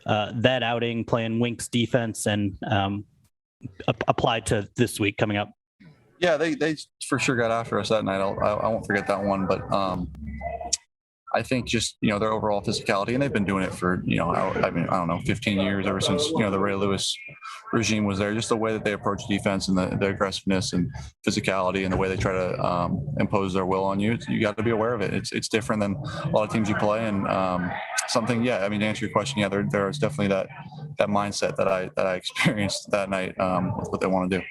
that outing, playing Wink's defense, and applied to this week coming up? Yeah, they for sure got after us that night. I won't forget that one. But I think just, their overall physicality, and they've been doing it for, I don't know, 15 years, ever since, the Ray Lewis regime was there. Just the way that they approach defense and the aggressiveness and physicality and the way they try to impose their will on you. You got to be aware of it. It's different than a lot of teams you play. And to answer your question, yeah, there is definitely that mindset that I experienced that night with what they want to do.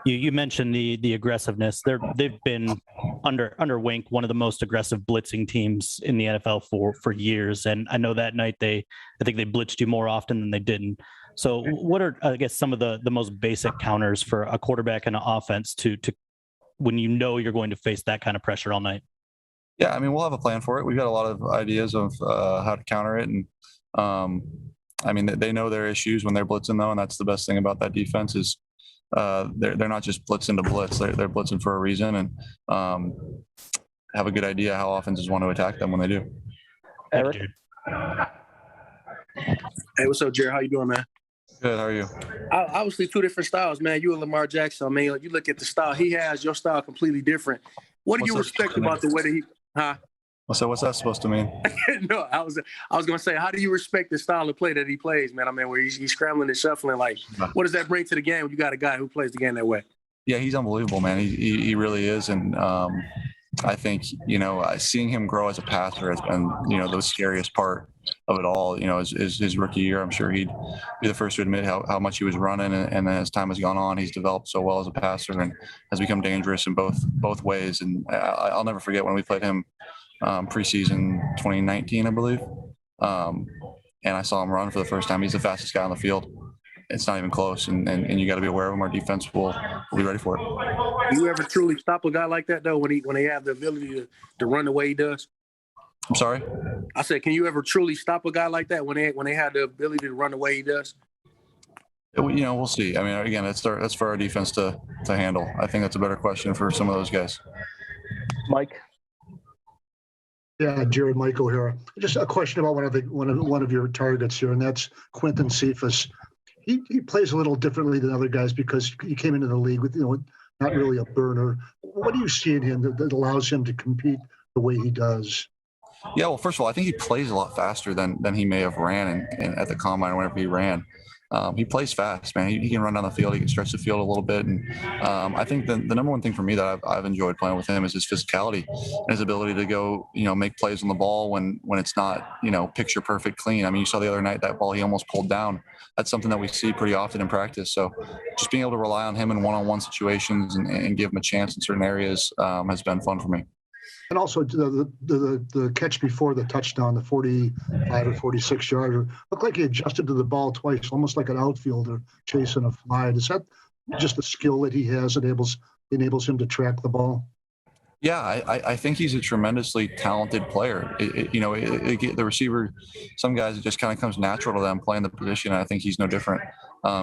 You mentioned the aggressiveness. They've been under Wink one of the most aggressive blitzing teams in the NFL for years. And I know that night I think they blitzed you more often than they didn't. So what are, I guess, some of the most basic counters for a quarterback and an offense to when you're going to face that kind of pressure all night? Yeah, we'll have a plan for it. We've got a lot of ideas of how to counter it. And they know their issues when they're blitzing, though, and that's the best thing about that defense is they're not just blitzing to blitz. They're blitzing for a reason, and have a good idea how offenses want to attack them when they do. Eric? Hey, what's up, Jared? How you doing, man? Good. How are you? Obviously, two different styles, man. You and Lamar Jackson. You look at the style he has. Your style completely different. What do you respect about the way that he? Huh? What's that supposed to mean? No, I was gonna say, how do you respect the style of play that he plays, man? Where he's scrambling and shuffling. What does that bring to the game when you got a guy who plays the game that way? Yeah, he's unbelievable, man. He really is, and I think seeing him grow as a passer has been the scariest part of it all. His rookie year, I'm sure he'd be the first to admit how much he was running, and then as time has gone on, he's developed so well as a passer and has become dangerous in both ways. And I'll never forget when we played him preseason 2019, I believe, and I saw him run for the first time. He's the fastest guy on the field. It's not even close, and you got to be aware of him. Our defense will be ready for it. Do you ever truly stop a guy like that, though, when they have the ability to run the way he does? I'm sorry? I said, can you ever truly stop a guy like that when they have the ability to run the way he does? We'll see. Again, that's for our defense to handle. I think that's a better question for some of those guys. Mike? Yeah, Jared, Mike O'Hara. Just a question about one of your targets here, and that's Quinton Cephas. He plays a little differently than other guys because he came into the league with not really a burner. What do you see in him that allows him to compete the way he does? Yeah, well, first of all, I think he plays a lot faster than he may have ran at the combine or whenever he ran. He plays fast, man. He can run down the field. He can stretch the field a little bit. And I think the number one thing for me that I've enjoyed playing with him is his physicality and his ability to go, make plays on the ball when it's not, picture perfect clean. You saw the other night that ball he almost pulled down. That's something that we see pretty often in practice. So just being able to rely on him in one-on-one situations and give him a chance in certain areas has been fun for me. And also the catch before the touchdown, the 45 or 46 yarder, looked like he adjusted to the ball twice, almost like an outfielder chasing a fly. Is that just a skill that he has that enables him to track the ball? Yeah, I think he's a tremendously talented player. The receiver, some guys, it just kind of comes natural to them playing the position. And I think he's no different.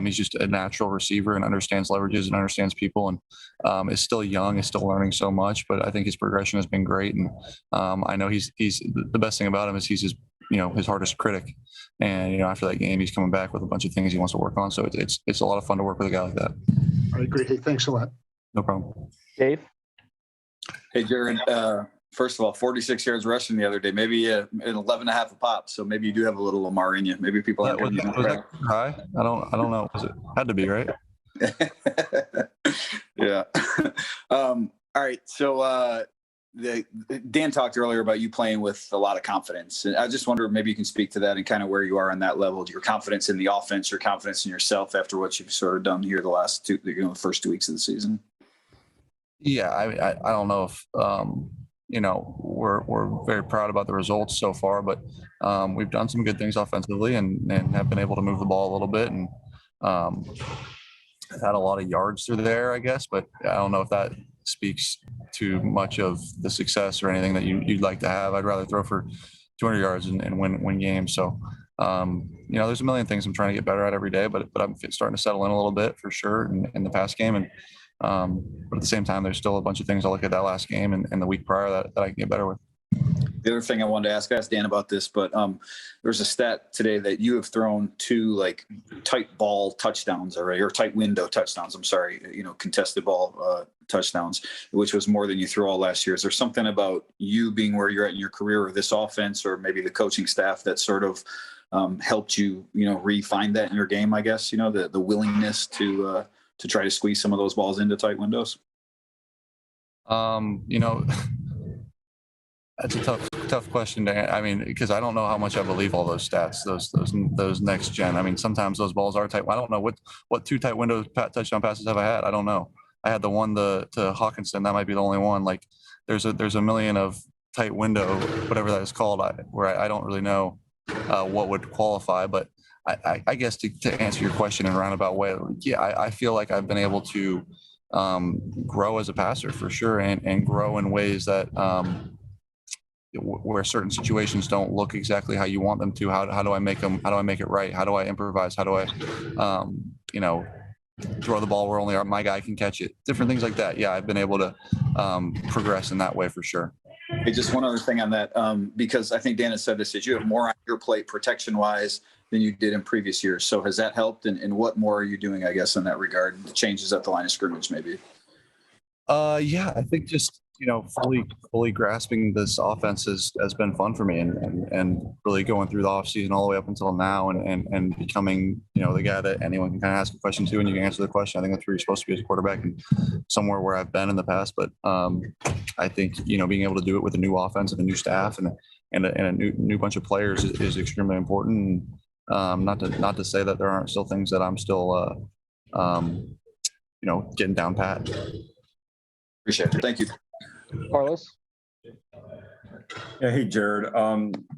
He's just a natural receiver and understands leverages and understands people, and is still young, is still learning so much. But I think his progression has been great, and I know he's the best thing about him is he's his hardest critic. And after that game, he's coming back with a bunch of things he wants to work on. So it's a lot of fun to work with a guy like that. All right, great. Hey, thanks a lot. No problem. Dave? Hey, Jared, first of all, 46 yards rushing the other day, maybe an 11 and a half a pop. So maybe you do have a little Lamar in you. Maybe people have. Was that high? I don't know. Had to be, right? Yeah. All right. So Dan talked earlier about you playing with a lot of confidence. And I just wonder, maybe you can speak to that and kind of where you are on that level, your confidence in the offense, your confidence in yourself after what you've sort of done here the first 2 weeks of the season. Yeah, I don't know if we're very proud about the results so far, but we've done some good things offensively and have been able to move the ball a little bit, and had a lot of yards through there, I guess. But I don't know if that speaks to much of the success or anything that you'd like to have. I'd rather throw for 200 yards and win games. So there's a million things I'm trying to get better at every day, but I'm starting to settle in a little bit for sure in the past game. And but at the same time, there's still a bunch of things I'll look at that last game and the week prior that I can get better with. The other thing I wanted to ask, I asked Dan about this, but there's a stat today that you have thrown 2 like tight ball touchdowns already, or tight window touchdowns. I'm sorry, contested ball touchdowns, which was more than you threw all last year. Is there something about you being where you're at in your career, or this offense, or maybe the coaching staff that sort of helped you, refine that in your game? I guess the willingness to try to squeeze some of those balls into tight windows. That's a tough question because I don't know how much I believe all those stats, those next gen. I mean, sometimes those balls are tight. I don't know what 2 tight window touchdown passes have I had. I don't know. I had the one to Hawkinson. That might be the only one. Like there's a million of tight window, whatever that is called, where I don't really know what would qualify. But I guess to answer your question in a roundabout way, yeah, I feel like I've been able to grow as a passer for sure, and grow in ways that where certain situations don't look exactly how you want them to. How do I make them? How do I make it right? How do I improvise? How do I, throw the ball where only my guy can catch it? Different things like that. Yeah, I've been able to progress in that way for sure. Hey, just one other thing on that, because I think Dan has said this, is you have more on your plate protection-wise than you did in previous years. So has that helped? And what more are you doing, I guess, in that regard? The changes at the line of scrimmage, maybe? Yeah, I think just fully grasping this offense has been fun for me, and really going through the offseason all the way up until now, and becoming the guy that anyone can kind of ask a question to and you can answer the question. I think that's where you're supposed to be as a quarterback, and somewhere where I've been in the past. But I think being able to do it with a new offense and a new staff and a new bunch of players is extremely important. Not to say that there aren't still things that I'm still getting down pat. Appreciate it. Thank you. Carlos? Yeah, hey, Jared.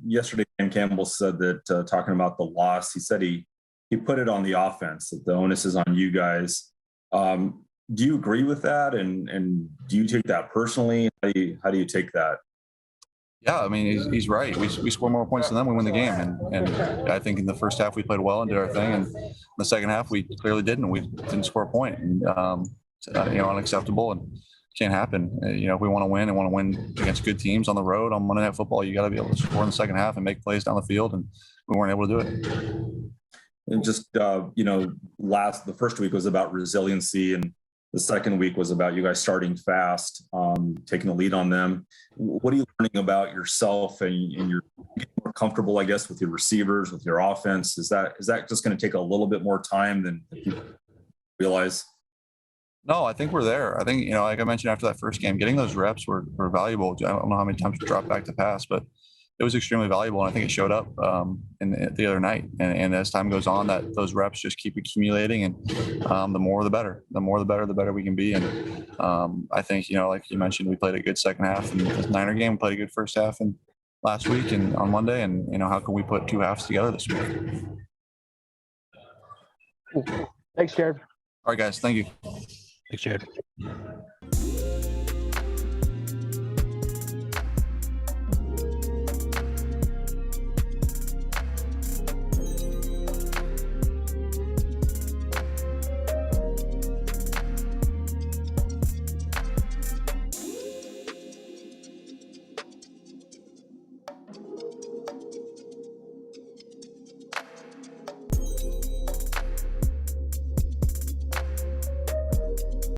Yesterday, Dan Campbell said that talking about the loss, he said he put it on the offense, that the onus is on you guys. Do you agree with that? And do you take that personally? How do you take that? Yeah, I mean, he's right. We score more points than them, we win the game. And I think in the first half we played well and did our thing. And in the second half we clearly didn't. We didn't score a point. And, unacceptable and can't happen. If we want to win and want to win against good teams on the road on Monday Night Football, you got to be able to score in the second half and make plays down the field. And we weren't able to do it. And just, the first week was about resiliency, and the second week was about you guys starting fast, taking the lead on them. What are you learning about yourself, and you're getting more comfortable, I guess, with your receivers, with your offense? Is that just going to take a little bit more time than people realize? No, I think we're there. I think, like I mentioned after that first game, getting those reps were valuable. I don't know how many times we dropped back to pass, but it was extremely valuable. And I think it showed up the other night. And as time goes on, that those reps just keep accumulating. And the more, the better. The more, the better we can be. And I think, like you mentioned, we played a good second half in the Niner game. We played a good first half and last week and on Monday. And, how can we put 2 halves together this week? Thanks, Jared. All right, guys. Thank you. Thanks, Jared.